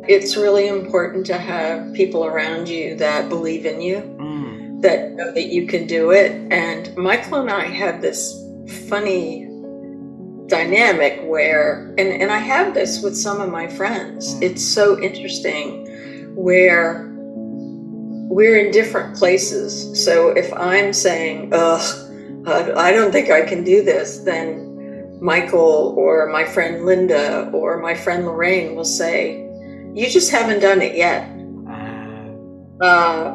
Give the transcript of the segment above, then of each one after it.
It's really important to have people around you that believe in you, that know that you can do it. And Michael and I have this funny dynamic where, and I have this with some of my friends, it's so interesting, where we're in different places. So if I'm saying, I don't think I can do this, then Michael or my friend Linda or my friend Lorraine will say, you just haven't done it yet.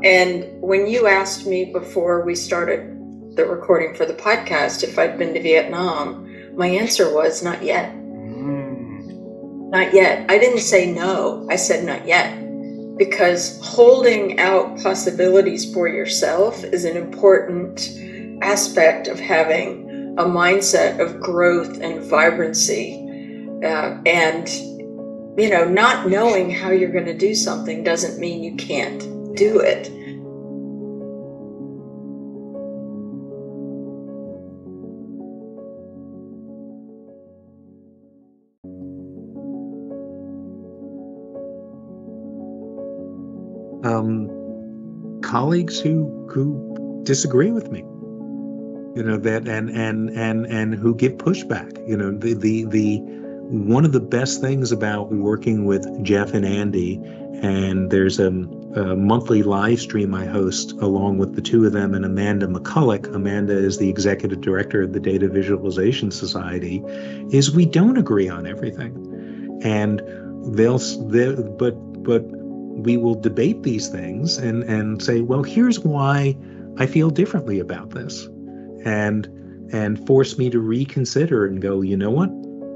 And when you asked me before we started the recording for the podcast if I'd been to Vietnam, my answer was not yet. Not yet. I didn't say no. I said not yet. Because holding out possibilities for yourself is an important aspect of having a mindset of growth and vibrancy. And, you know, not knowing how you're going to do something doesn't mean you can't do it. Colleagues who disagree with me, you know, that and who give pushback. You know, the one of the best things about working with Jeff and Andy, and there's a monthly live stream I host along with the two of them and Amanda McCulloch. Amanda is the executive director of the Data Visualization Society. Is we don't agree on everything, and but we will debate these things and say, well, here's why I feel differently about this, and force me to reconsider and go, you know what,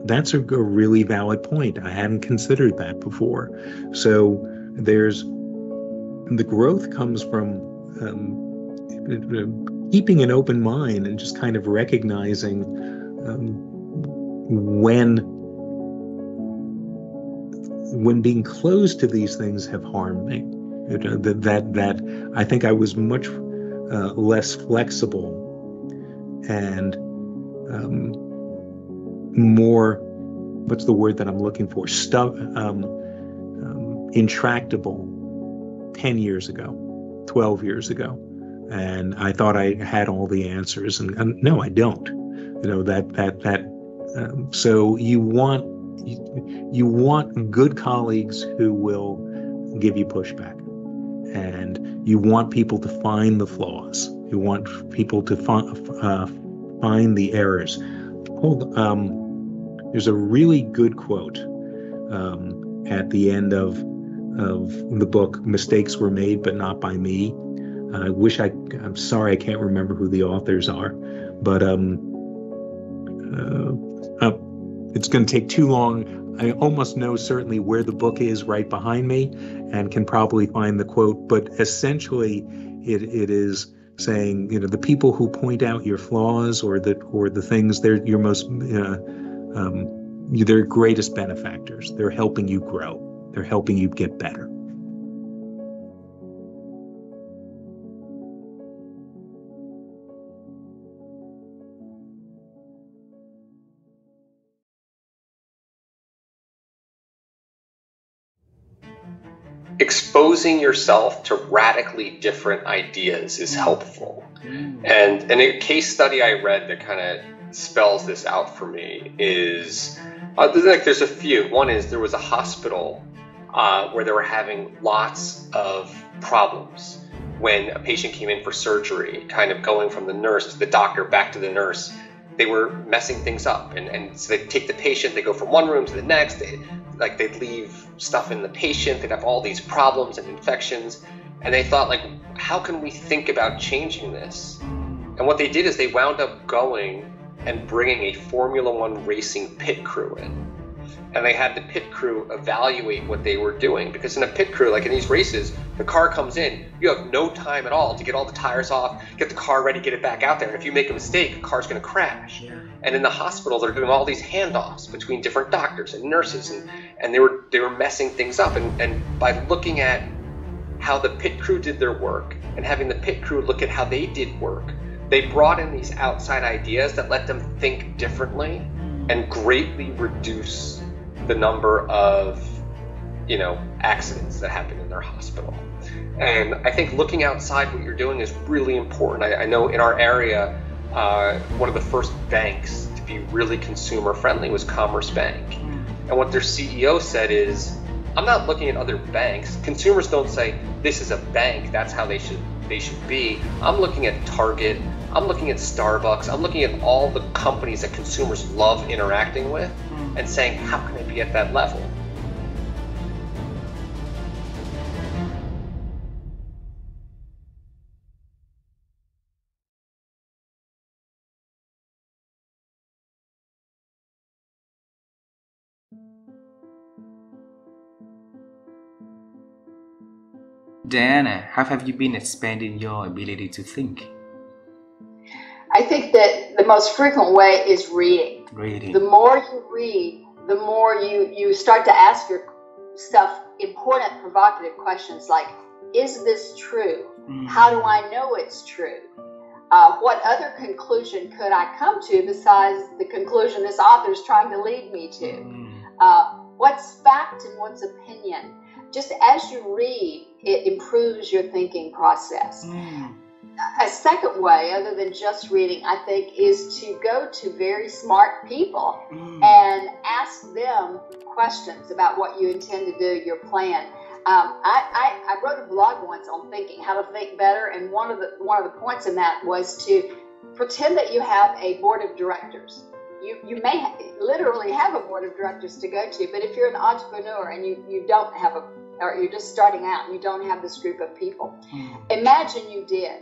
that's a really valid point. I hadn't considered that before. So the growth comes from keeping an open mind and just kind of recognizing when being closed to these things have harmed me. You know, that I think I was much less flexible and more, what's the word that I'm looking for? Intractable 10 years ago, 12 years ago. And I thought I had all the answers, and no, I don't. You know, so you want good colleagues who will give you pushback, and you want people to find the flaws. You want people to find the errors. There's a really good quote at the end of the book, "Mistakes Were Made, but Not by Me." I'm sorry I can't remember who the authors are, but it's going to take too long. I almost know certainly where the book is right behind me and can probably find the quote, but essentially it is saying, you know, the people who point out your flaws or the things, they're your most their greatest benefactors. They're helping you grow. They're helping you get better. Exposing yourself to radically different ideas is helpful. And a case study I read that kind of spells this out for me is, there's a few. One is there was a hospital where they were having lots of problems when a patient came in for surgery, kind of going from the nurse to the doctor, back to the nurse. They were messing things up, and so they'd take the patient, they go from one room to the next, they'd leave stuff in the patient, they'd have all these problems and infections, and they thought, like, how can we think about changing this? And what they did is they wound up going and bringing a Formula One racing pit crew in. And they had the pit crew evaluate what they were doing, because in a pit crew, like in these races, the car comes in, you have no time at all to get all the tires off, get the car ready, get it back out there. And if you make a mistake, the car's going to crash. Yeah. And in the hospital, they're doing all these handoffs between different doctors and nurses, and they were messing things up. And by looking at how the pit crew did their work and having the pit crew look at how they did work, they brought in these outside ideas that let them think differently and greatly reduce the number of accidents that happen in their hospital. And I think looking outside what you're doing is really important. I know in our area, one of the first banks to be really consumer friendly was Commerce Bank. And what their CEO said is, I'm not looking at other banks. Consumers don't say, this is a bank, that's how they should be. I'm looking at Target, I'm looking at Starbucks, I'm looking at all the companies that consumers love interacting with and saying, how can I be at that level? Diana, how have you been expanding your ability to think? I think that the most frequent way is reading. The more you read, the more you start to ask yourself important, provocative questions like, is this true? How do I know it's true? What other conclusion could I come to besides the conclusion this author is trying to lead me to? What's fact and what's opinion? Just as you read, it improves your thinking process. A second way, other than just reading, I think, is to go to very smart people and ask them questions about what you intend to do, your plan. I wrote a blog once on thinking, how to think better, and one of the points in that was to pretend that you have a board of directors. You may literally have a board of directors to go to, but if you're an entrepreneur and you don't have or you're just starting out and you don't have this group of people, imagine you did.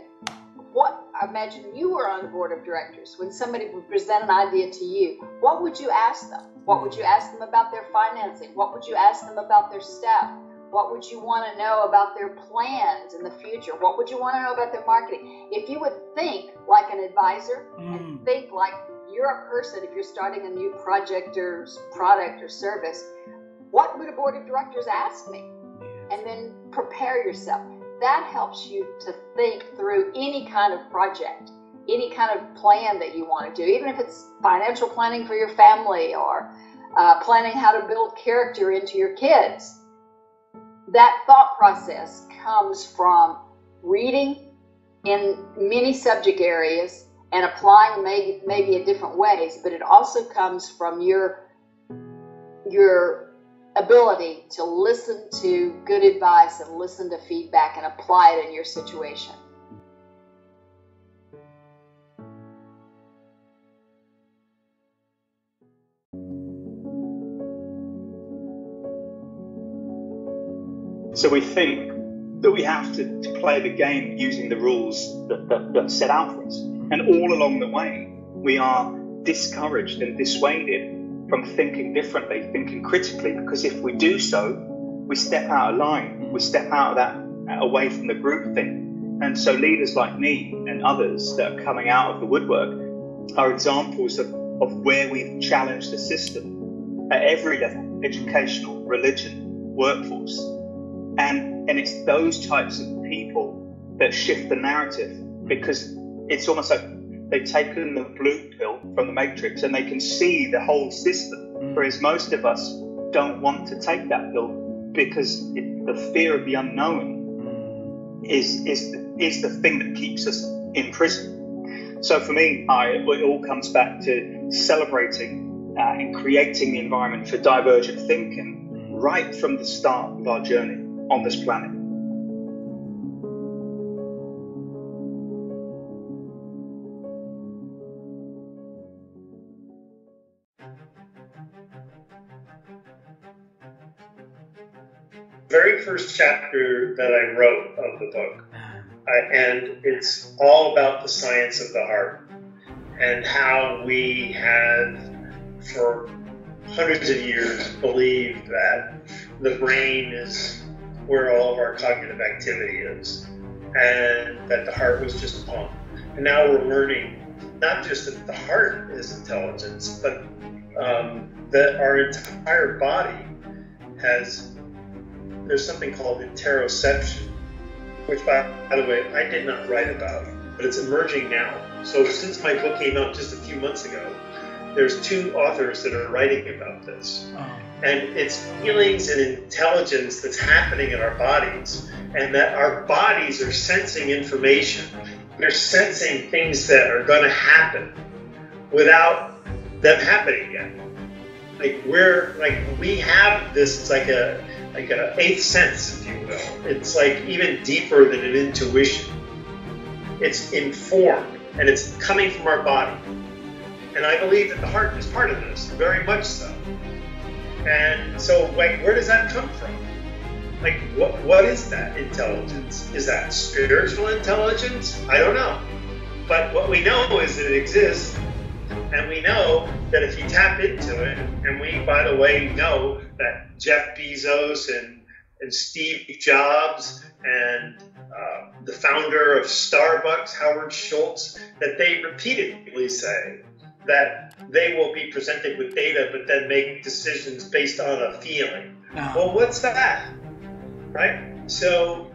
Imagine you were on the board of directors. When somebody would present an idea to you, what would you ask them? What would you ask them about their financing? What would you ask them about their staff? What would you want to know about their plans in the future? What would you want to know about their marketing? If you would think like an advisor and think like you're a person, if you're starting a new project or product or service, what would a board of directors ask me? And then prepare yourself. That helps you to think through any kind of project, any kind of plan that you want to do, even if it's financial planning for your family or planning how to build character into your kids. That thought process comes from reading in many subject areas and applying maybe in different ways, but it also comes from your ability to listen to good advice and listen to feedback and apply it in your situation. So we think that we have to play the game using the rules that set out for us. And all along the way, we are discouraged and dissuaded from thinking differently, thinking critically, because if we do so, we step out of line, we step out of that, away from the group thing. And so leaders like me and others that are coming out of the woodwork are examples of where we've challenged the system at every level, educational, religion, workforce. And it's those types of people that shift the narrative, because it's almost like they've taken the blue pill from the Matrix and they can see the whole system, whereas most of us don't want to take that pill because the fear of the unknown is the thing that keeps us in prison. So for me, it all comes back to celebrating and creating the environment for divergent thinking right from the start of our journey on this planet. Very first chapter that I wrote of the book, and it's all about the science of the heart and how we have for hundreds of years believed that the brain is where all of our cognitive activity is, and that the heart was just a pump. And now we're learning not just that the heart is intelligence, but that our entire body there's something called interoception, which by the way, I did not write about, but it's emerging now. So since my book came out just a few months ago, there's 2 authors that are writing about this. And it's feelings and intelligence that's happening in our bodies, and that our bodies are sensing information. They're sensing things that are going to happen without them happening yet. We have this like a eighth sense, if you will. It's like even deeper than an intuition. It's informed, and it's coming from our body. And I believe that the heart is part of this, very much so. And so, where does that come from? What is that intelligence? Is that spiritual intelligence? I don't know. But what we know is that it exists, and we know that if you tap into it, and we, by the way, know that Jeff Bezos and Steve Jobs and the founder of Starbucks, Howard Schultz, that they repeatedly say that they will be presented with data but then make decisions based on a feeling. Well, what's that? Right? So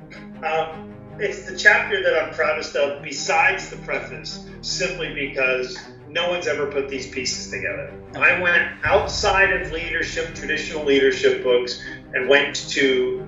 it's the chapter that I'm proudest of besides the preface, simply because no one's ever put these pieces together. I went outside of leadership, traditional leadership books, and went to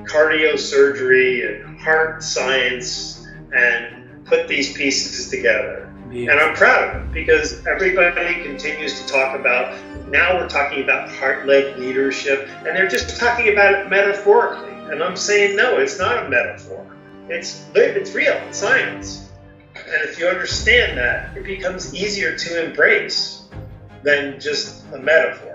cardiosurgery and heart science and put these pieces together. Yeah. And I'm proud of it, because everybody continues to talk about, now we're talking about heart-led leadership, and they're just talking about it metaphorically. And I'm saying, no, it's not a metaphor. It's real, it's science. And if you understand that, it becomes easier to embrace than just a metaphor.